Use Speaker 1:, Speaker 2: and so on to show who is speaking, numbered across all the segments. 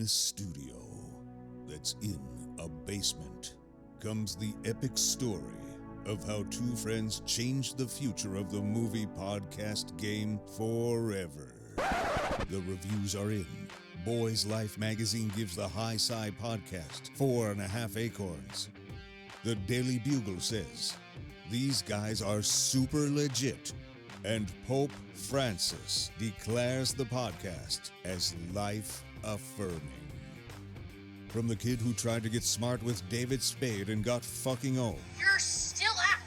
Speaker 1: A studio that's in a basement comes the epic story of how two friends changed the future of the movie podcast game forever. The reviews are in. Boys Life magazine gives the High Sci podcast 4.5 acorns. The Daily Bugle says, these guys are super legit. And Pope Francis declares the podcast as life-affirming. From the kid who tried to get smart with David Spade and got fucking old.
Speaker 2: You're still out.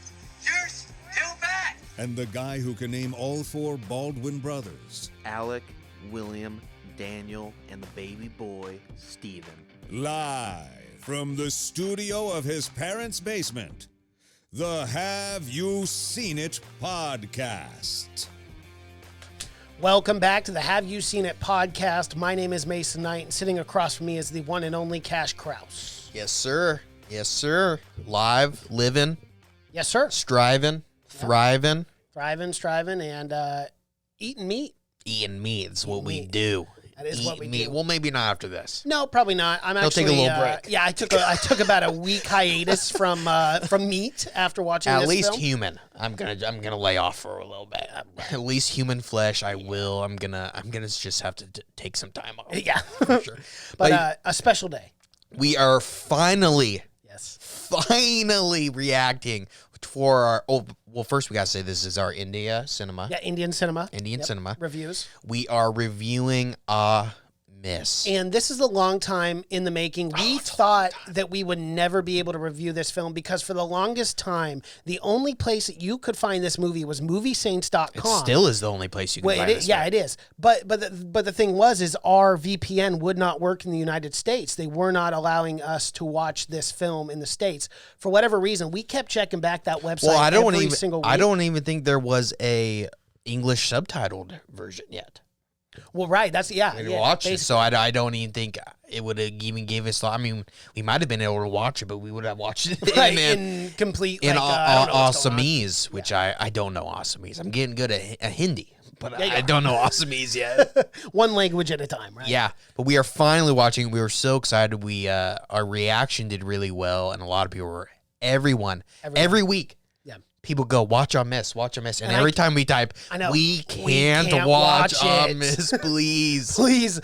Speaker 2: You're still bad.
Speaker 1: And the guy who can name all four Baldwin brothers.
Speaker 3: Alec, William, Daniel, and the baby boy, Stephen.
Speaker 1: Live from the studio of his parents' basement. The Have You Seen It podcast.
Speaker 4: Welcome back to the Have You Seen It podcast. My name is Mason Knight, and sitting across from me is the one and only Cash Kraus.
Speaker 5: Yes, sir. Yes, sir. Live, living.
Speaker 4: Yes, sir.
Speaker 5: Striving, thriving.
Speaker 4: Striving, and eating meat.
Speaker 5: Eating meat is what we do.
Speaker 4: That is what we do.
Speaker 5: Well, maybe not after this.
Speaker 4: No, probably not. I'm actually
Speaker 5: take a little break.
Speaker 4: Yeah, I took about a week hiatus from meat after watching this
Speaker 5: At least
Speaker 4: film.
Speaker 5: human. I'm gonna lay off for a little bit. At least human flesh. I will. I'm gonna just have to take some time off.
Speaker 4: Yeah,
Speaker 5: for sure.
Speaker 4: But a special day.
Speaker 5: We are finally reacting for our. Oh, well, first we gotta say this is our Indian cinema.
Speaker 4: Yeah, Indian cinema
Speaker 5: reviews. We are reviewing Aamis.
Speaker 4: And this is a long time in the making. We thought that we would never be able to review this film because for the longest time, the only place that you could find this movie was MovieSaints.com.
Speaker 5: It still is the only place you can find this.
Speaker 4: Yeah, it is. But the thing is our VPN would not work in the United States. They were not allowing us to watch this film in the States. For whatever reason, we kept checking back that website every single week.
Speaker 5: I don't even think there was a English subtitled version yet.
Speaker 4: Well, right. That's
Speaker 5: watch it, so I don't even think it would have even gave us. I mean, we might have been able to watch it, but we would have watched it
Speaker 4: in complete
Speaker 5: Assamese, which I don't know Assamese. I'm getting good at Hindi, but I don't know Assamese yet.
Speaker 4: One language at a time, right?
Speaker 5: Yeah, but we are finally watching. We were so excited. Our reaction did really well, and a lot of people were every week. People go, watch Aamis. And every time we type, we can't watch Aamis, please.
Speaker 4: Please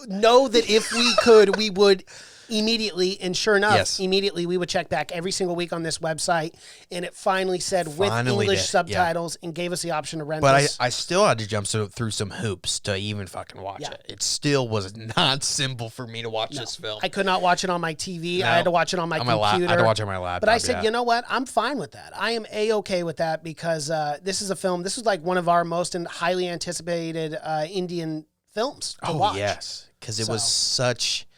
Speaker 4: know that if we could, we would immediately, and sure enough, immediately we would check back every single week on this website, and it finally said with English subtitles and gave us the option to rent this.
Speaker 5: But I still had to jump through some hoops to even fucking watch it. It still was not simple for me to watch this film.
Speaker 4: I could not watch it on my TV. I had to watch it on my computer.
Speaker 5: I had to watch it on my laptop.
Speaker 4: But I said, you know what? I'm fine with that. I am A-okay with that because this is a film. This is like one of our most highly anticipated Indian films to watch.
Speaker 5: Oh, yes. Because it was such...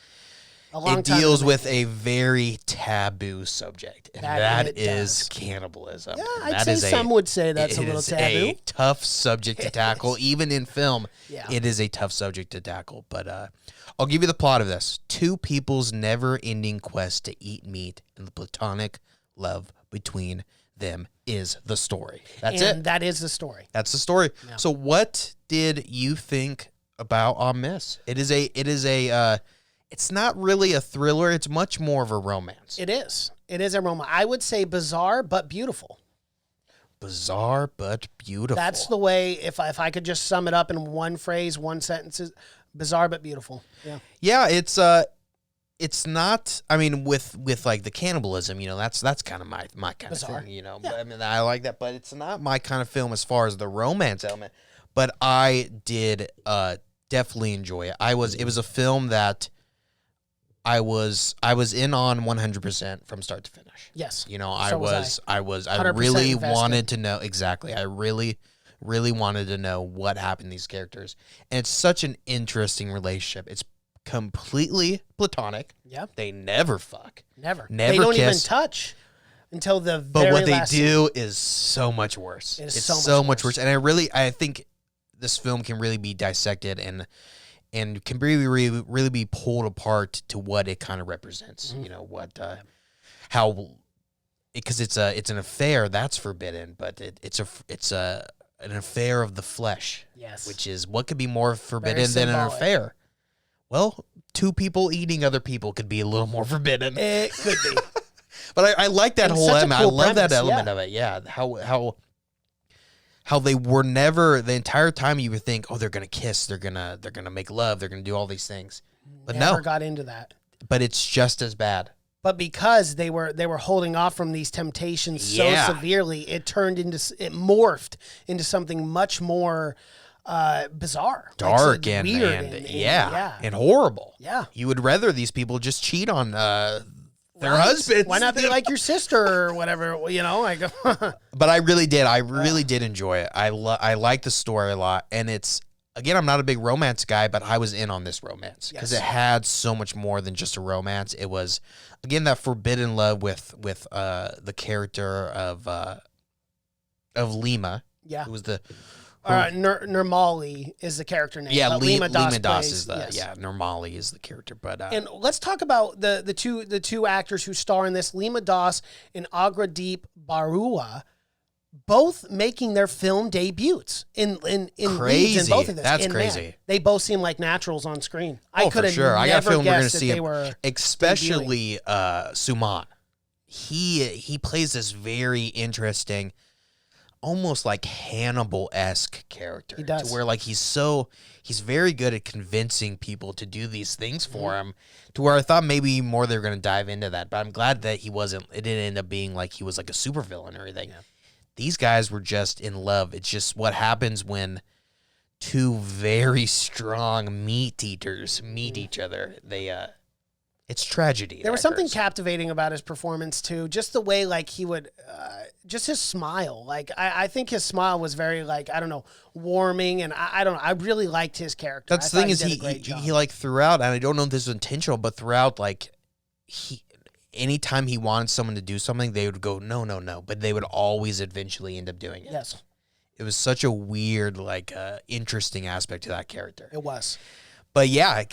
Speaker 4: It
Speaker 5: deals with a very taboo subject, and that is cannibalism.
Speaker 4: Yeah, I'd say some would say that's a little taboo.
Speaker 5: It is a tough subject to tackle. Even in film, it is a tough subject to tackle. But I'll give you the plot of this. Two people's never-ending quest to eat meat and the platonic love between them is the story. That's it.
Speaker 4: That is the story.
Speaker 5: That's the story. Yeah. So what did you think about Aamis? It is a it's not really a thriller. It's much more of a romance.
Speaker 4: It is. It is a romance. I would say bizarre but beautiful.
Speaker 5: Bizarre but beautiful.
Speaker 4: That's the way, if I could just sum it up in one phrase, one sentence, bizarre but beautiful. Yeah.
Speaker 5: Yeah, it's not, I mean, with like the cannibalism, that's kind of my kind bizarre. Of thing, Yeah. But, I mean, I like that, but it's not my kind of film as far as the romance element. But I did definitely enjoy it. It was a film that I was in on 100% from start to finish.
Speaker 4: Yes.
Speaker 5: I really wanted to know exactly. I really, really wanted to know what happened to these characters. And it's such an interesting relationship. It's completely platonic.
Speaker 4: Yeah.
Speaker 5: They never fuck.
Speaker 4: Never.
Speaker 5: Never
Speaker 4: They don't
Speaker 5: kiss.
Speaker 4: even touch until the very last
Speaker 5: But what they do is so much worse.
Speaker 4: It's
Speaker 5: so much worse. And I think this film can really be dissected and can really be pulled apart to what it kind of represents. Mm-hmm. Because it's an affair that's forbidden, but it's an affair of the flesh.
Speaker 4: Yes,
Speaker 5: which is what could be more forbidden than an affair. well, two people eating other people could be a little more forbidden.
Speaker 4: It could be.
Speaker 5: But I like that whole element.
Speaker 4: Cool
Speaker 5: I love
Speaker 4: premise,
Speaker 5: that element of it. Yeah, how they were never the entire time you would think, oh, they're gonna kiss, they're gonna make love, they're gonna do all these things, but
Speaker 4: Never
Speaker 5: no,
Speaker 4: got into that.
Speaker 5: but it's just as bad.
Speaker 4: But because they were holding off from these temptations so severely, it morphed into something much more bizarre,
Speaker 5: dark,
Speaker 4: like,
Speaker 5: and
Speaker 4: weird,
Speaker 5: and horrible.
Speaker 4: Yeah,
Speaker 5: you would rather these people just cheat on their husbands.
Speaker 4: Why not be like your sister or whatever? You know, I go.
Speaker 5: But I really did enjoy it. I like the story a lot, and it's, again, I'm not a big romance guy, but I was in on this romance because it had so much more than just a romance. It was, again, that forbidden love with the character of Lima.
Speaker 4: Yeah,
Speaker 5: who was the
Speaker 4: Nirmali is the character name.
Speaker 5: Yeah, Lima Das
Speaker 4: plays,
Speaker 5: is Nirmali is the character. But
Speaker 4: and let's talk about the two actors who star in this, Lima Das and Agradeep Barua, both making their film debuts in leads in both of this.
Speaker 5: That's
Speaker 4: and
Speaker 5: crazy.
Speaker 4: Man, they both seem like naturals on screen. I could have
Speaker 5: I got a feeling we're going to see
Speaker 4: they
Speaker 5: him,
Speaker 4: were
Speaker 5: especially Suman. He plays this very interesting, almost like Hannibal-esque character.
Speaker 4: He does.
Speaker 5: To where, like, he's very good at convincing people to do these things for him, to where I thought maybe more they're going to dive into that, but I'm glad that it didn't end up being like he was like a supervillain or anything. Yeah. These guys were just in love. It's just what happens when two very strong meat eaters meet each other. It's tragedy.
Speaker 4: There was something captivating about his performance too. Just the way, like, he would, just his smile. Like, I think his smile was very, like, I don't know, warming, and I don't know. I really liked his character.
Speaker 5: That's the thing, is he like throughout, and I don't know if this was intentional, but throughout, like, anytime he wanted someone to do something, they would go, no, but they would always eventually end up doing it.
Speaker 4: Yes.
Speaker 5: It was such a weird, like, interesting aspect to that character.
Speaker 4: It was.
Speaker 5: But yeah,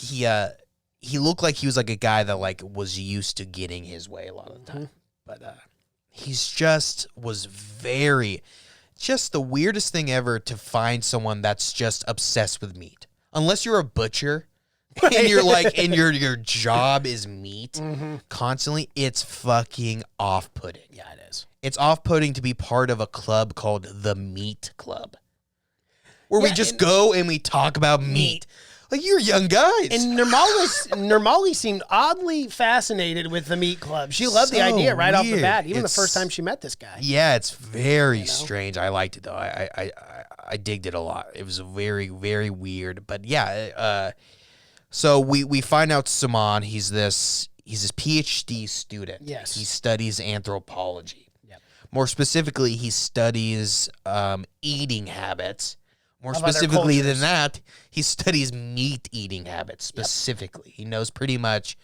Speaker 5: he looked like he was like a guy that, like, was used to getting his way a lot of the time. But he's just the weirdest thing ever to find someone that's just obsessed with meat. Unless you're a butcher and you're like, and your job is meat constantly, it's fucking off-putting.
Speaker 4: Yeah, it is.
Speaker 5: It's off-putting to be part of a club called the Meat Club, where we just go and we talk about meat. Like, you're young guys.
Speaker 4: And Nirmali seemed oddly fascinated with the meat club. She loved the idea right off the bat, even the first time she met this guy.
Speaker 5: Yeah, it's very strange. I liked it, though. I digged it a lot. It was very, very weird. But yeah, so we find out Suman, he's this PhD student.
Speaker 4: Yes.
Speaker 5: He studies anthropology.
Speaker 4: Yep.
Speaker 5: More specifically, he studies eating habits. More specifically than that, he studies meat eating habits specifically. Yep. He knows pretty much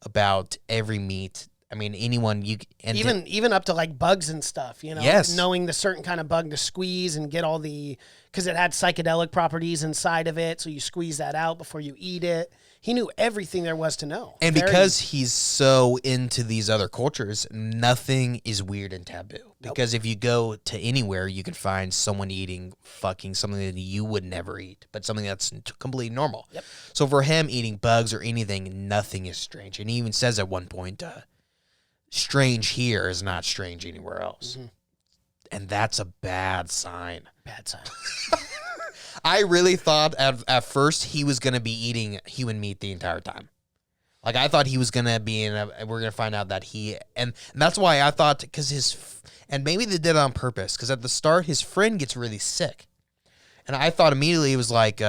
Speaker 5: about every meat. I mean, anyone even
Speaker 4: up to, like, bugs and stuff, you know.
Speaker 5: Yes.
Speaker 4: Knowing the certain kind of bug to squeeze and get all because it had psychedelic properties inside of it, so you squeeze that out before you eat it. He knew everything there was to know.
Speaker 5: And because he's so into these other cultures, nothing is weird and taboo. Because if you go to anywhere, you can find someone eating fucking something that you would never eat, but something that's completely normal.
Speaker 4: Yep.
Speaker 5: So for him, eating bugs or anything, nothing is strange. And he even says at one point, strange here is not strange anywhere else. Mm-hmm. And that's a bad sign.
Speaker 4: Bad sign.
Speaker 5: I really thought at first he was going to be eating human meat the entire time. Like, I thought he was going to be we're going to find out that and that's why I thought, and maybe they did it on purpose, because at the start, his friend gets really sick. And I thought immediately it was like,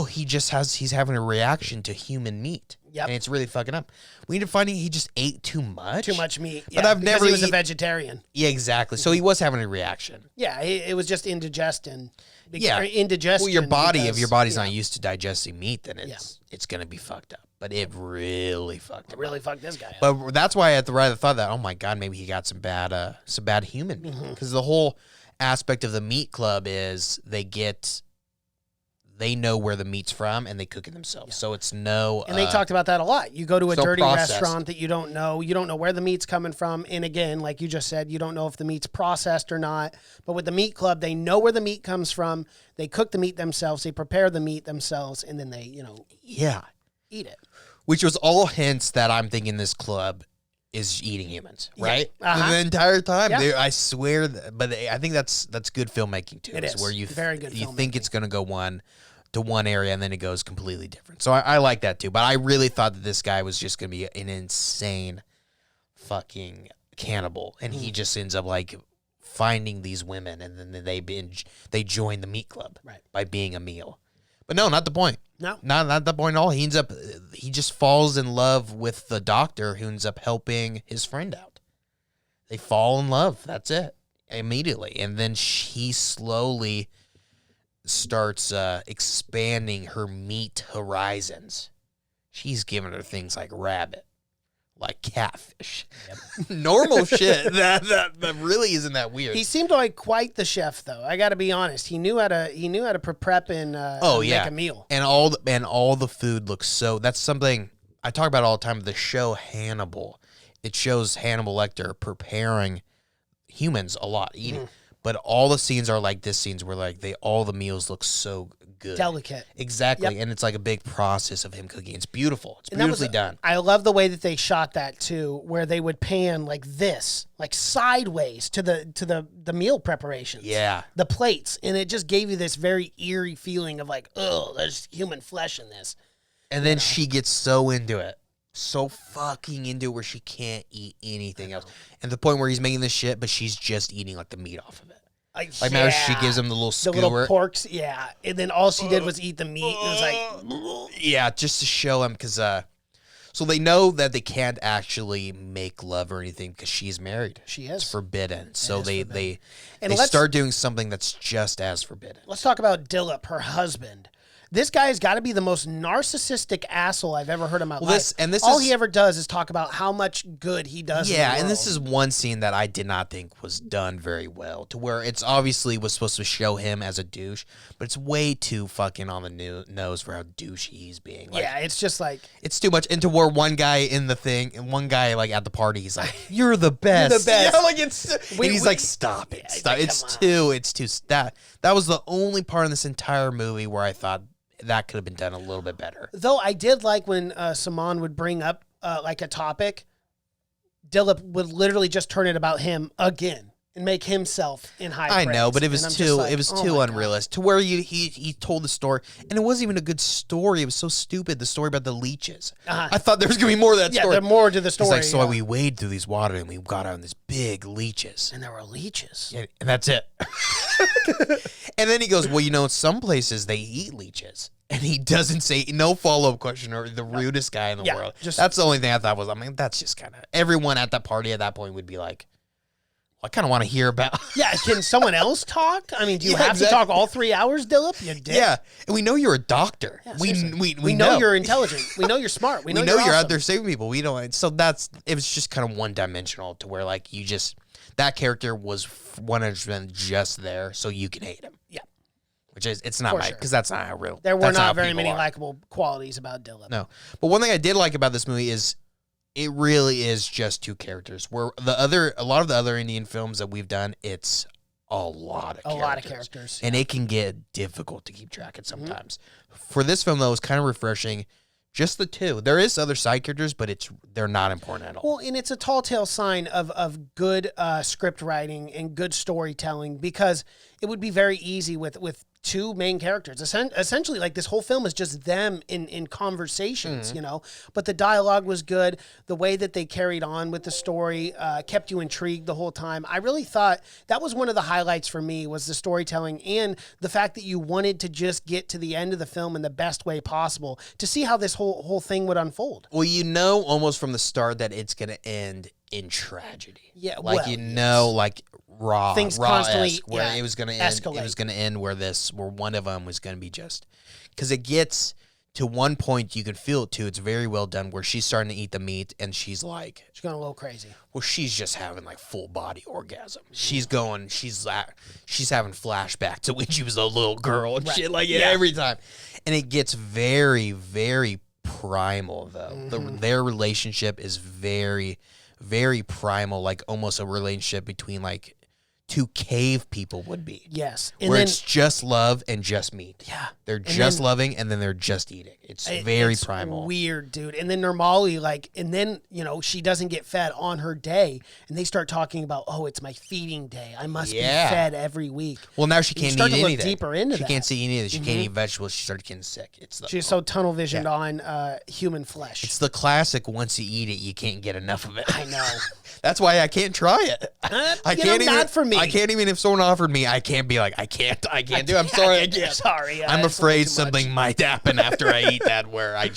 Speaker 5: he's having a reaction to human meat.
Speaker 4: Yep.
Speaker 5: And it's really fucking up. We need to find he just ate too much.
Speaker 4: Too much meat.
Speaker 5: But I've never
Speaker 4: he was a vegetarian.
Speaker 5: Yeah, exactly. So he was having a reaction.
Speaker 4: Yeah, it was just indigestion.
Speaker 5: Well, your body's not used to digesting meat, then it's going to be fucked up. But it really fucked him up.
Speaker 4: Really fucked this guy up.
Speaker 5: But that's why I thought that, oh my God, maybe he got some bad human meat. Because the whole aspect of the meat club is they get they know where the meat's from and they cook it themselves. So it's no.
Speaker 4: And they talked about that a lot. You go to a dirty
Speaker 5: processed
Speaker 4: restaurant that you don't know where the meat's coming from. And again, like you just said, you don't know if the meat's processed or not. But with the meat club, they know where the meat comes from. They cook the meat themselves. They prepare the meat themselves, and then they, eat it.
Speaker 5: Which was all hints that I'm thinking this club is eating humans, right?
Speaker 4: Yeah. Uh-huh.
Speaker 5: The entire time,
Speaker 4: Yeah.
Speaker 5: I swear. But I think that's good filmmaking too.
Speaker 4: It is
Speaker 5: where you
Speaker 4: very good.
Speaker 5: You think it's going to go to one area and then it goes completely different. So I like that too. But I really thought that this guy was just going to be an insane fucking cannibal, and he just ends up like finding these women, and then they join the meat club by being a meal. But no, not the point.
Speaker 4: No,
Speaker 5: not the point at all. He just falls in love with the doctor who ends up helping his friend out. They fall in love. That's it. Immediately. And then he slowly starts expanding her meat horizons. She's giving her things like rabbit, like catfish, normal shit. That really isn't that weird.
Speaker 4: He seemed like quite the chef, though. I got to be honest. He knew how to prep and make a meal.
Speaker 5: And all the food looks so. That's something I talk about all the time. The show Hannibal, it shows Hannibal Lecter preparing humans a lot, eating. But all the scenes are like this scenes where like all the meals look so good.
Speaker 4: Delicate.
Speaker 5: Exactly.
Speaker 4: Yep.
Speaker 5: And it's like a big process of him cooking. It's beautiful. It's beautifully done.
Speaker 4: I love the way that they shot that too, where they would pan like this, like sideways to the meal preparations.
Speaker 5: Yeah.
Speaker 4: The plates. And it just gave you this very eerie feeling of like, oh, there's human flesh in this.
Speaker 5: And then she gets so into it. So fucking into it where she can't eat anything else. And the point where he's making this shit, but she's just eating like the meat off of it. Remember she gives him the little skewer.
Speaker 4: The little porks, yeah. And then all she did was eat the meat. It was like...
Speaker 5: Yeah, just to show him, because... so they know that they can't actually make love or anything because she's married.
Speaker 4: She is.
Speaker 5: It's forbidden. So they
Speaker 4: And
Speaker 5: start doing something that's just as forbidden.
Speaker 4: Let's talk about Dillip, her husband. This guy's got to be the most narcissistic asshole I've ever heard in my life. All he ever does is talk about how much good he does.
Speaker 5: Yeah, and this is one scene that I did not think was done very well. To where it's obviously was supposed to show him as a douche, but it's way too fucking on the nose for how douchey he's being. Like,
Speaker 4: yeah, it's just like
Speaker 5: it's too much. And to where one guy in the thing and one guy like at the party, he's like, "You're the best."
Speaker 4: You're the best.
Speaker 5: Yeah, like and he's like, "Stop it, stop!" It's too that was the only part in this entire movie where I thought that could have been done a little bit better.
Speaker 4: Though I did like when Saman would bring up like a topic, Dillip would literally just turn it about him again and make himself in high praise.
Speaker 5: I know, but it was too unrealistic. To where he told the story, and it wasn't even a good story. It was so stupid. The story about the leeches. I thought there was gonna be more of that story.
Speaker 4: Yeah, more to the story.
Speaker 5: He's like, so we waded through these water and we got on these big leeches,
Speaker 4: and there were leeches,
Speaker 5: and that's it. And then he goes, well, in some places they eat leeches. And he doesn't say no follow-up question or the rudest guy in the world. That's the only thing I thought was, that's just kind of, everyone at that party at that point would be like, well, I kind of want to hear about.
Speaker 4: Yeah, can someone else talk? I mean, do you have to talk all 3 hours, Dillip? You dick.
Speaker 5: Yeah, and we know you're a doctor.
Speaker 4: Yeah,
Speaker 5: we
Speaker 4: know you're intelligent. We know you're smart. We know
Speaker 5: you're
Speaker 4: awesome.
Speaker 5: out there saving people. We don't. So it was just kind of one-dimensional to where like that character was 100% just there so you can hate him.
Speaker 4: Yeah.
Speaker 5: Which is, it's not right, because that's not how real.
Speaker 4: There were not very many likable qualities about Dillip.
Speaker 5: No. But one thing I did like about this movie is it really is just two characters. Where a lot of the other Indian films that we've done, it's a lot of characters. And it can get difficult to keep track of sometimes. For this film, though, it was kind of refreshing. Just the two. There is other side characters, but they're not important at all.
Speaker 4: Well, and it's a tall tale sign of good script writing and good storytelling, because it would be very easy with two main characters. Essentially, like, this whole film is just them in conversations, But the dialogue was good. The way that they carried on with the story kept you intrigued the whole time. I really thought that was one of the highlights for me, was the storytelling and the fact that you wanted to just get to the end of the film in the best way possible to see how this whole thing would unfold.
Speaker 5: Well, almost from the start that it's going to end in tragedy.
Speaker 4: Yeah,
Speaker 5: like, like raw,
Speaker 4: things
Speaker 5: constantly
Speaker 4: where
Speaker 5: it was going to end. Escalate. It was going to end where one of them was going to be just, because it gets to one point you can feel it too. It's very well done where she's starting to eat the meat and she's going
Speaker 4: a little crazy.
Speaker 5: Well, she's just having full body orgasm. She's having flashbacks to when she was a little girl and shit every time. And it gets very, very primal though. Their relationship is very, very primal, almost a relationship between two cave people would be.
Speaker 4: Yes.
Speaker 5: And where it's just love and just meat.
Speaker 4: Yeah.
Speaker 5: They're just loving and then they're just eating. It's very primal.
Speaker 4: Weird, dude. And then normally, and then, she doesn't get fed on her day. And they start talking about, oh, it's my feeding day. I must be fed every week.
Speaker 5: Well, now she can't eat anything.
Speaker 4: Deeper into
Speaker 5: she can't see anything. She can't eat vegetables. She started getting sick.
Speaker 4: She's so tunnel visioned on human flesh.
Speaker 5: It's the classic, once you eat it, you can't get enough of it.
Speaker 4: I know.
Speaker 5: That's why I can't try it. I can't even.
Speaker 4: Not for me.
Speaker 5: I can't even if someone offered me. I can't be like, I can't do it. I'm sorry. I can't.
Speaker 4: Sorry.
Speaker 5: I'm afraid something might happen after I eat that where I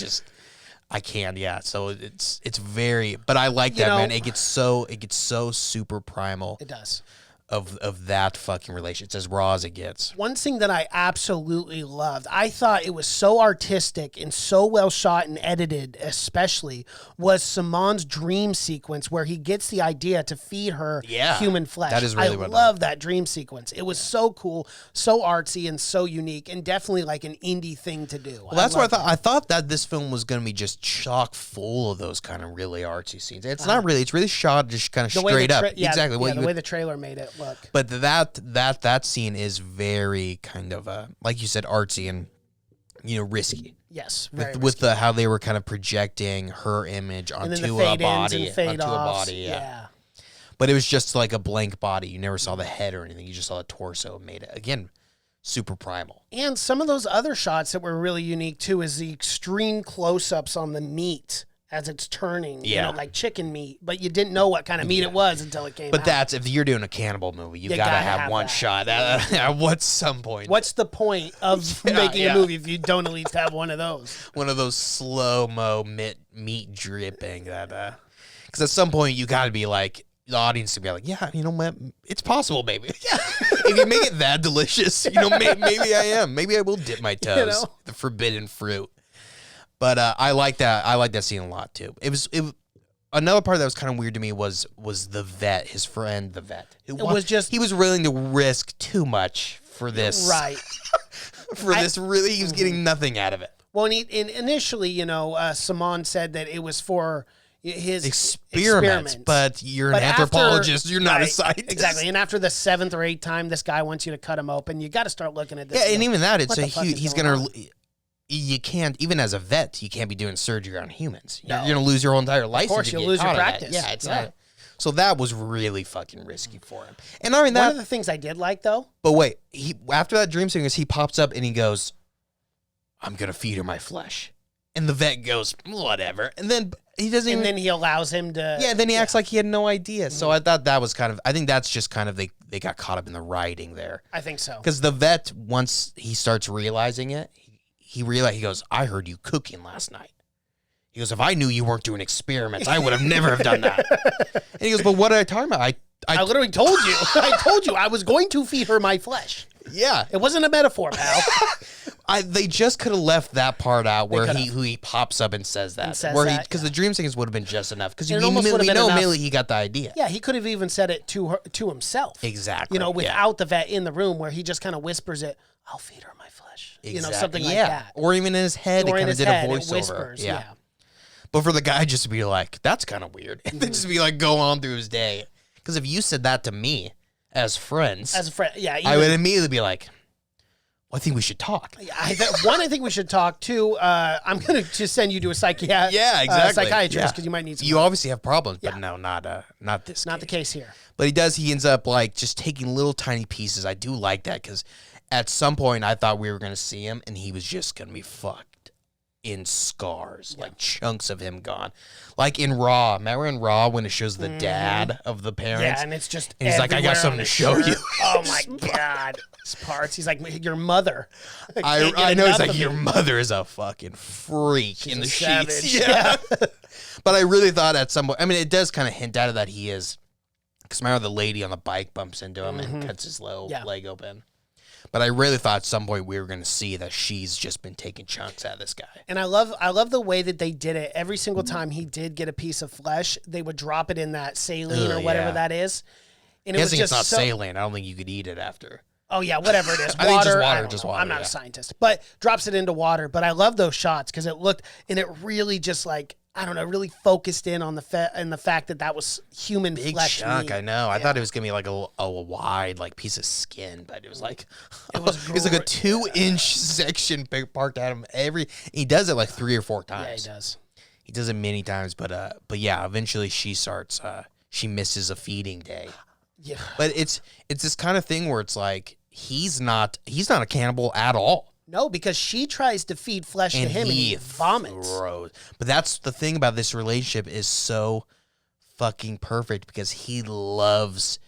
Speaker 5: can't. Yeah. So it's very. But I like that, man. It gets so super primal.
Speaker 4: It does.
Speaker 5: Of that fucking relationship. It's as raw as it gets.
Speaker 4: One thing that I absolutely loved, I thought it was so artistic and so well shot and edited, especially, was Simon's dream sequence where he gets the idea to feed her human flesh.
Speaker 5: That is really
Speaker 4: I love that dream sequence. It was so cool, so artsy, and so unique, and definitely an indie thing to do.
Speaker 5: Well, that's what I thought. I thought that this film was going to be just chock full of those kind of really artsy scenes. It's not really. It's really shot just kind of straight up. Exactly.
Speaker 4: Yeah, the way the trailer made it look.
Speaker 5: But that scene is very kind of like you said, artsy and risky.
Speaker 4: Yes,
Speaker 5: with how they were kind of projecting her image onto a body, Yeah. But it was just like a blank body. You never saw the head or anything. You just saw the torso. Made it again super primal.
Speaker 4: And some of those other shots that were really unique too is the extreme close-ups on the meat as it's turning, like chicken meat, but you didn't know what kind of meat it was until it came out.
Speaker 5: But that's, if you're doing a cannibal movie, you gotta have one shot at some point.
Speaker 4: What's the point of making a movie if you don't at least have one of those?
Speaker 5: One of those slow-mo meat dripping that, because at some point you gotta be like, the audience to be like, yeah, it's possible, maybe. If you make it that delicious, maybe I am. Maybe I will dip my toes. The forbidden fruit. But I like that. I like that scene a lot too. It was another part that was kind of weird to me was the vet, his friend, the vet. He was willing to risk too much for this.
Speaker 4: Right.
Speaker 5: Really, he was getting nothing out of it.
Speaker 4: Well, and initially, Simon said that it was for his
Speaker 5: experiments. But you're an anthropologist. You're not a scientist.
Speaker 4: Exactly. And after the 7th or 8th time, this guy wants you to cut him open. You got to start looking at this.
Speaker 5: Yeah, and even that, he's going to. You can't, even as a vet, you can't be doing surgery on humans. You're going to lose your whole entire license.
Speaker 4: Of course, you'll lose your practice.
Speaker 5: Yeah, it's not. So that was really fucking risky for him. And I mean, one
Speaker 4: of the things I did like, though.
Speaker 5: But wait, after that dream sequence, he pops up and he goes, "I'm going to feed her my flesh," and the vet goes, "Whatever," and then he doesn't.
Speaker 4: And then he allows him to.
Speaker 5: Yeah, then he acts like he had no idea. So I thought that was kind of. I think that's just kind of they got caught up in the writing there.
Speaker 4: I think so.
Speaker 5: Because the vet, once he starts realizing it. He goes, "I heard you cooking last night." He goes, "If I knew you weren't doing experiments, I would have never have done that." And he goes, "But what did I talk about?
Speaker 4: I literally told you. I told you I was going to feed her my flesh."
Speaker 5: Yeah.
Speaker 4: It wasn't a metaphor, pal.
Speaker 5: They just could have left that part out where he pops up and says that. Because the dream sequence would have been just enough. Because we know immediately he got the idea.
Speaker 4: Yeah, he could have even said it to himself.
Speaker 5: Exactly.
Speaker 4: Without the vet in the room where he just kind of whispers it, "I'll feed her my flesh." Exactly. Something like that.
Speaker 5: Or even in his head, it kind of did a voiceover.
Speaker 4: Whispers, yeah.
Speaker 5: But for the guy just to be like, that's kind of weird. And then just be like, go on through his day. Because if you said that to me as friends.
Speaker 4: As a friend, yeah.
Speaker 5: I would immediately be like, well, I think we should talk.
Speaker 4: I think we should talk. Two, I'm going to just send you to a psychiatrist.
Speaker 5: Yeah, exactly.
Speaker 4: Psychiatrist, because you might need some.
Speaker 5: You obviously have problems, but no, not this.
Speaker 4: Not the case here.
Speaker 5: But he ends up just taking little tiny pieces. I do like that because at some point I thought we were going to see him and he was just going to be fucked in scars, like chunks of him gone. Like in Raw. Remember in Raw when it shows the dad of the parents?
Speaker 4: Yeah, and it's just
Speaker 5: and he's like, I got something to show you.
Speaker 4: Oh my God. His parts. He's like, your mother.
Speaker 5: I know. He's like, your mother is a fucking freak. She's in the sheets. Yeah. But I really thought at some point, I mean, it does kind of hint at it that he is, because remember the lady on the bike bumps into him and cuts his leg open. But I really thought at some point we were going to see that she's just been taking chunks out of this guy.
Speaker 4: And I love the way that they did it. Every single time he did get a piece of flesh, they would drop it in that saline or whatever that is. And
Speaker 5: I'm guessing it's not saline. I don't think you could eat it after.
Speaker 4: Oh, yeah, whatever it is.
Speaker 5: I think just water.
Speaker 4: I'm not a scientist. But drops it into water. But I love those shots because it looked, and it really just like, I don't know, really focused in on the fact that was human
Speaker 5: big
Speaker 4: flesh.
Speaker 5: chunk,
Speaker 4: meat.
Speaker 5: I know. I thought it was going to be like a wide like piece of skin, but it was like,
Speaker 4: it was
Speaker 5: like a 2-inch section parked at him he does it like 3 or 4 times.
Speaker 4: Yeah, he does.
Speaker 5: He does it many times, but yeah, eventually she starts, she misses a feeding day.
Speaker 4: Yeah.
Speaker 5: But it's this kind of thing where it's like, he's not a cannibal at all.
Speaker 4: No, because she tries to feed flesh to him and he vomits.
Speaker 5: But that's the thing about this relationship is so fucking perfect because he loves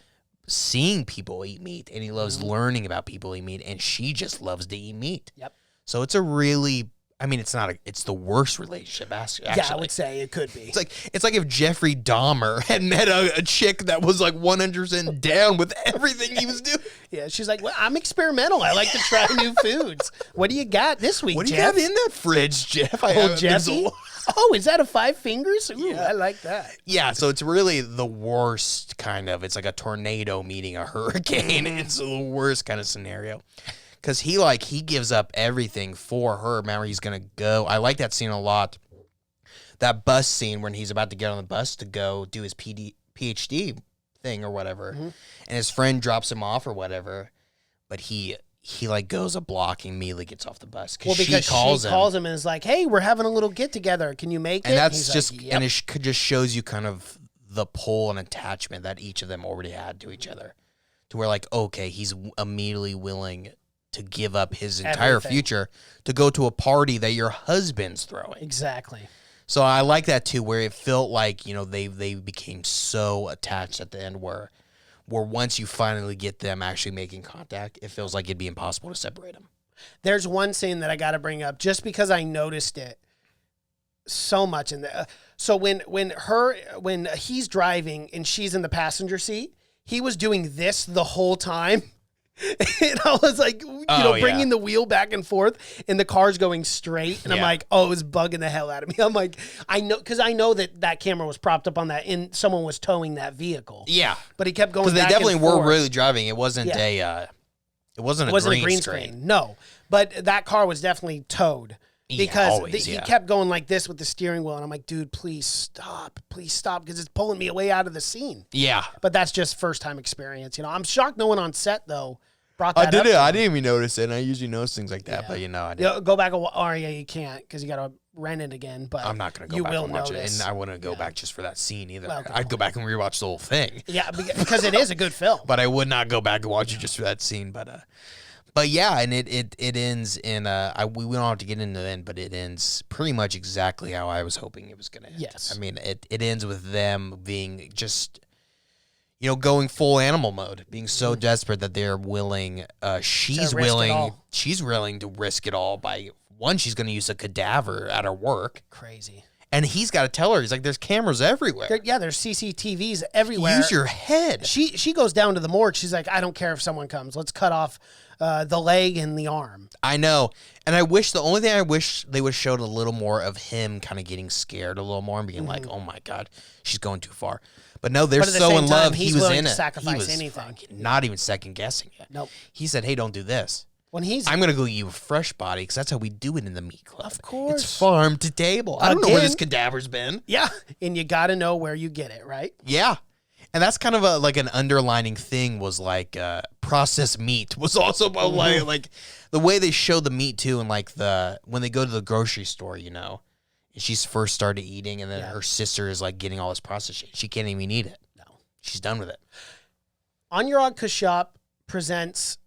Speaker 5: seeing people eat meat and he loves learning about people eat meat and she just loves to eat meat.
Speaker 4: Yep.
Speaker 5: So it's a really, I mean, it's the worst relationship, actually.
Speaker 4: Yeah, I would say it could be.
Speaker 5: It's like if Jeffrey Dahmer had met a chick that was like 100% down with everything he was doing.
Speaker 4: Yeah, she's like, well, I'm experimental. I like to try new foods. What do you got this week,
Speaker 5: What do
Speaker 4: Jeff?
Speaker 5: you got in that fridge, Jeff?
Speaker 4: Jeffy? Oh, is that a 5 fingers? Ooh, yeah. I like that.
Speaker 5: Yeah, so it's really the worst kind of, it's like a tornado meeting a hurricane. It's the worst kind of scenario. Because he gives up everything for her. Remember, he's going to go. I like that scene a lot. That bus scene when he's about to get on the bus to go do his PhD thing or whatever. Mm-hmm. And his friend drops him off or whatever. But he like goes a block and immediately gets off the bus.
Speaker 4: Well, because she calls him and is like, hey, we're having a little get together. Can you make it?
Speaker 5: And that's just, like, yep. And it just shows you kind of the pull and attachment that each of them already had to each other. To where like, okay, he's immediately willing to give up his entire future to go to a party that your husband's throwing.
Speaker 4: Exactly.
Speaker 5: So I like that too, where it felt like, they became so attached at the end where once you finally get them actually making contact, it feels like it'd be impossible to separate them.
Speaker 4: There's one scene that I got to bring up just because I noticed it so much in there. So when he's driving and she's in the passenger seat, he was doing this the whole time. And I was like, bringing the wheel back and forth and the car's going straight. And I'm like, oh, it was bugging the hell out of me. I'm like, I know that camera was propped up on that and someone was towing that vehicle.
Speaker 5: Yeah.
Speaker 4: But he kept going back
Speaker 5: and forth. Because they definitely were really driving. It wasn't a green screen. No. But that car was definitely towed. Because he kept going like this with the steering wheel. And I'm like, dude, please stop, because it's pulling me away out of the scene. Yeah.
Speaker 4: But that's just first-time experience. I'm shocked no one on set, though, brought that up.
Speaker 5: I didn't even notice it. And I usually notice things like that. Yeah. But, I didn't.
Speaker 4: Go back. You can't because you got to rent it again. But
Speaker 5: I'm not going to go back and watch it. And I wouldn't go back just for that scene either. Well, I'd go back and rewatch the whole thing.
Speaker 4: Yeah, because it is a good film.
Speaker 5: But I would not go back and watch it just for that scene. But yeah, and it ends in we don't have to get into the end, but it ends pretty much exactly how I was hoping it was going to end.
Speaker 4: Yes.
Speaker 5: I mean, it ends with them being just, going full animal mode, being so desperate that they're willing, she's willing to risk it all by, one, she's going to use a cadaver at her work.
Speaker 4: Crazy.
Speaker 5: And he's got to tell her, he's like, there's cameras everywhere.
Speaker 4: There's CCTVs everywhere.
Speaker 5: Use your head.
Speaker 4: She goes down to the morgue. She's like, I don't care if someone comes. Let's cut off the leg and the arm.
Speaker 5: I know. And the only thing I wish they would have showed a little more of him kind of getting scared a little more and being like, oh my God, she's going too far. But no, they're so in love. He was in it.
Speaker 4: Sacrifice he was anything.
Speaker 5: Not even second guessing it.
Speaker 4: Nope.
Speaker 5: He said, hey, don't do this.
Speaker 4: I'm
Speaker 5: going to go get you a fresh body because that's how we do it in the meat club.
Speaker 4: Of course.
Speaker 5: It's farm to table. I don't know where this cadaver's been.
Speaker 4: Yeah. And you got to know where you get it, right?
Speaker 5: Yeah. And that's kind of like an underlining thing was like processed meat was also like the way they show the meat too. And like when they go to the grocery store, and she's first started eating and then her sister is like getting all this processed shit. She can't even eat it.
Speaker 4: No.
Speaker 5: She's done with it.
Speaker 4: Anurag Kashyap presents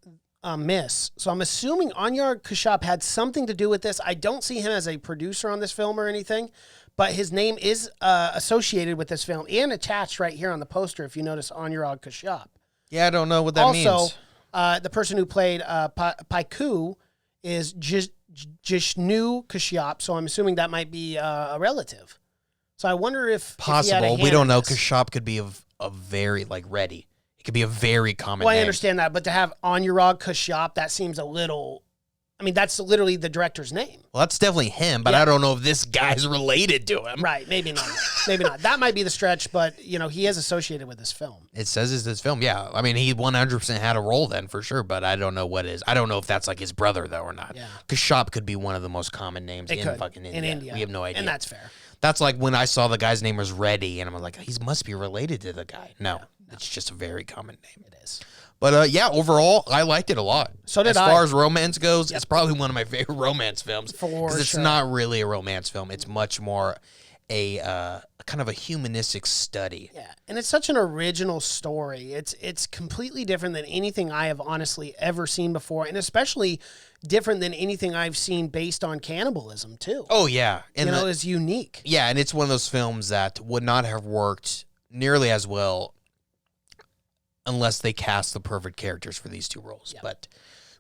Speaker 4: Miss. So I'm assuming Anurag Kashyap had something to do with this. I don't see him as a producer on this film or anything, but his name is associated with this film and attached right here on the poster if you notice Anurag Kashyap.
Speaker 5: Yeah, I don't know what that means.
Speaker 4: Also, the person who played Paiku is Jishnu Kashyap, so I'm assuming that might be a relative. So I wonder if
Speaker 5: possible.
Speaker 4: If he had a hand
Speaker 5: we don't know.
Speaker 4: this.
Speaker 5: Kashyap could be a very like ready. It could be a very common
Speaker 4: Well,
Speaker 5: name.
Speaker 4: I understand that, but to have Anurag Kashyap, that seems a little... I mean, that's literally the director's name.
Speaker 5: Well, that's definitely him, but I don't know if this guy's related to him.
Speaker 4: Right, maybe not. Maybe not. That might be the stretch, but, he is associated with this film.
Speaker 5: It says it's this film, yeah. I mean, he 100% had a role then, for sure, but I don't know what is. I don't know if that's like his brother, though, or not.
Speaker 4: Yeah.
Speaker 5: Kashyap could be one of the most common names in fucking India.
Speaker 4: In India.
Speaker 5: We have no idea.
Speaker 4: And that's fair.
Speaker 5: That's like when I saw the guy's name was Reddy, and I'm like, he must be related to the guy. No, it's just a very common name.
Speaker 4: It is.
Speaker 5: But yeah, overall, I liked it a lot.
Speaker 4: So did
Speaker 5: I. As far as romance goes, it's probably one of my favorite romance films.
Speaker 4: For
Speaker 5: it's
Speaker 4: sure.
Speaker 5: not really a romance film. It's much more a kind of a humanistic study.
Speaker 4: Yeah, and it's such an original story. It's completely different than anything I have honestly ever seen before, and especially different than anything I've seen based on cannibalism too.
Speaker 5: Oh yeah, and
Speaker 4: it's unique.
Speaker 5: Yeah, and it's one of those films that would not have worked nearly as well unless they cast the perfect characters for these two roles.
Speaker 4: Yep.
Speaker 5: But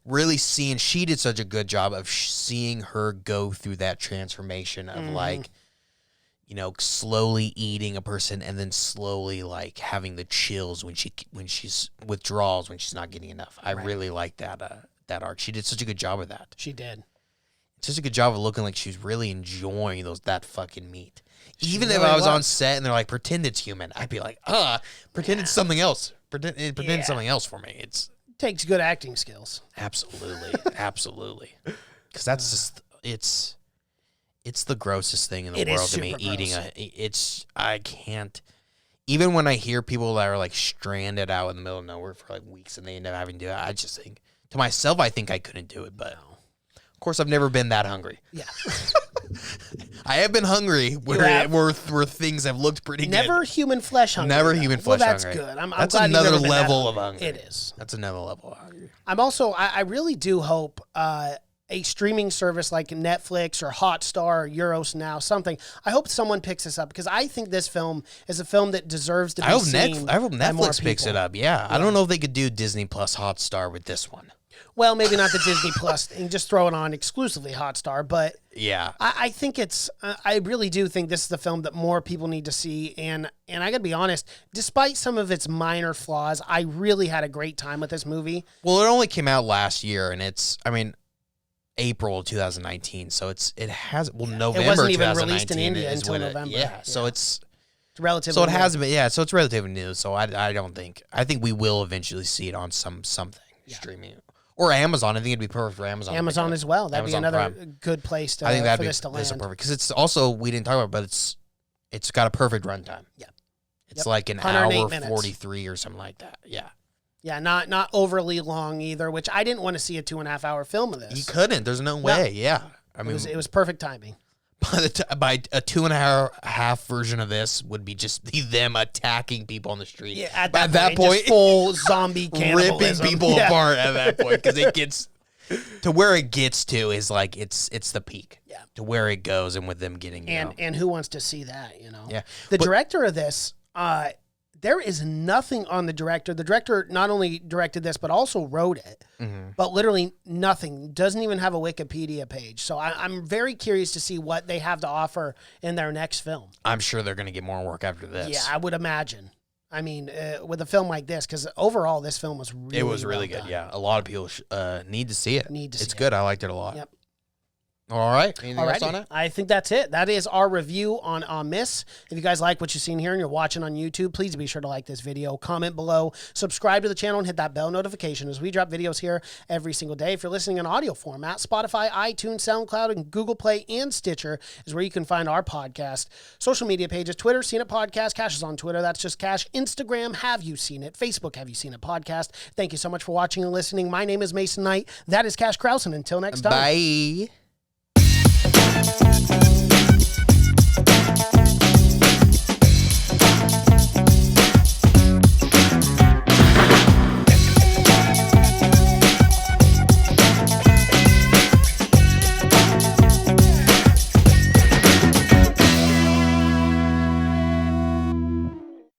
Speaker 5: really she did such a good job of seeing her go through that transformation of like, slowly eating a person and then slowly like having the chills when she's withdrawals, when she's not getting enough. I really like that arc. She did such a good job of that.
Speaker 4: She did.
Speaker 5: Such a good job of looking like she's really enjoying that fucking meat. Even
Speaker 4: really
Speaker 5: if I was on
Speaker 4: was.
Speaker 5: set and they're like, pretend it's human, I'd be like, pretend it's something else. Pretend something else for me. It's
Speaker 4: Takes good acting skills.
Speaker 5: absolutely, absolutely. Because that's just it's the grossest thing in the
Speaker 4: It is
Speaker 5: world to me.
Speaker 4: super
Speaker 5: Eating
Speaker 4: gross.
Speaker 5: I can't. Even when I hear people that are like stranded out in the middle of nowhere for like weeks and they end up having to do it, I just think to myself, I think I couldn't do it. But of course, I've never been that hungry.
Speaker 4: Yeah.
Speaker 5: I have been hungry where things have looked pretty good.
Speaker 4: Never human flesh hungry.
Speaker 5: Never
Speaker 4: though.
Speaker 5: human flesh
Speaker 4: well, that's
Speaker 5: hungry.
Speaker 4: good. I'm
Speaker 5: That's
Speaker 4: glad you've
Speaker 5: another
Speaker 4: never been that
Speaker 5: level of hungry.
Speaker 4: It is.
Speaker 5: That's another level of hungry.
Speaker 4: I'm also, I really do hope a streaming service like Netflix or Hotstar or Euros Now, something. I hope someone picks this up because I think this film is a film that deserves to be seen.
Speaker 5: I hope
Speaker 4: by more
Speaker 5: Netflix picks
Speaker 4: people.
Speaker 5: it up. Yeah. I don't know if they could do Disney Plus Hotstar with this one.
Speaker 4: Well, maybe not the Disney Plus and just throw it on exclusively Hotstar, but
Speaker 5: Yeah.
Speaker 4: I think it's. I really do think this is the film that more people need to see, and I gotta be honest. Despite some of its minor flaws, I really had a great time with this movie.
Speaker 5: Well, it only came out last year, and April 2019. So November.
Speaker 4: It wasn't even
Speaker 5: 2019
Speaker 4: released in India
Speaker 5: is
Speaker 4: until
Speaker 5: when
Speaker 4: November.
Speaker 5: Yeah. So it's
Speaker 4: Relatively.
Speaker 5: so it
Speaker 4: new.
Speaker 5: has been. Yeah. So it's relatively new. So I think we will eventually see it on something streaming or Amazon. I think it'd be perfect for Amazon.
Speaker 4: Amazon as well. That'd
Speaker 5: Amazon
Speaker 4: be another
Speaker 5: Prime.
Speaker 4: good place to.
Speaker 5: I think that'd
Speaker 4: for
Speaker 5: be
Speaker 4: this to land.
Speaker 5: perfect because it's also we didn't talk about, it, but it's got a perfect runtime.
Speaker 4: Yeah.
Speaker 5: It's like an
Speaker 4: 108
Speaker 5: hour
Speaker 4: minutes.
Speaker 5: 43 or something like that. Yeah.
Speaker 4: Yeah, not overly long either. Which I didn't want to see a 2.5 hour film of this.
Speaker 5: You couldn't. There's no way. Yeah. I mean,
Speaker 4: it was perfect timing.
Speaker 5: by a 2.5 version of this would be just them attacking people on the street.
Speaker 4: Yeah, at
Speaker 5: that
Speaker 4: point,
Speaker 5: point
Speaker 4: just full zombie
Speaker 5: ripping
Speaker 4: cannibalism.
Speaker 5: people apart at that point because it gets to where it gets to is like it's the peak.
Speaker 4: Yeah.
Speaker 5: To where it goes and with them getting
Speaker 4: And who wants to see that?
Speaker 5: Yeah.
Speaker 4: The director of this, there is nothing on the director. The director not only directed this, but also wrote it.
Speaker 5: Mm-hmm.
Speaker 4: But literally nothing. Doesn't even have a Wikipedia page. So I'm very curious to see what they have to offer in their next film.
Speaker 5: I'm sure they're going to get more work after this.
Speaker 4: Yeah, I would imagine. I mean, with a film like this, because overall this film was really
Speaker 5: It was really
Speaker 4: well
Speaker 5: good.
Speaker 4: done.
Speaker 5: Yeah. A lot of people need to see it.
Speaker 4: It's
Speaker 5: good. I liked it a lot.
Speaker 4: Yep.
Speaker 5: All right. Anything else on
Speaker 4: Alrighty.
Speaker 5: it?
Speaker 4: I think that's it. That is our review on Aamis. If you guys like what you've seen here and you're watching on YouTube, please be sure to like this video, comment below, subscribe to the channel, and hit that bell notification as we drop videos here every single day. If you're listening in audio format, Spotify, iTunes, SoundCloud, and Google Play and Stitcher is where you can find our podcast. Social media pages, Twitter, Seen It Podcast. Cash is on Twitter. That's just Cash. Instagram, Have You Seen It? Facebook, Have You Seen It Podcast. Thank you so much for watching and listening. My name is Mason Knight. That is Cash Krause, and until next time.
Speaker 5: Bye.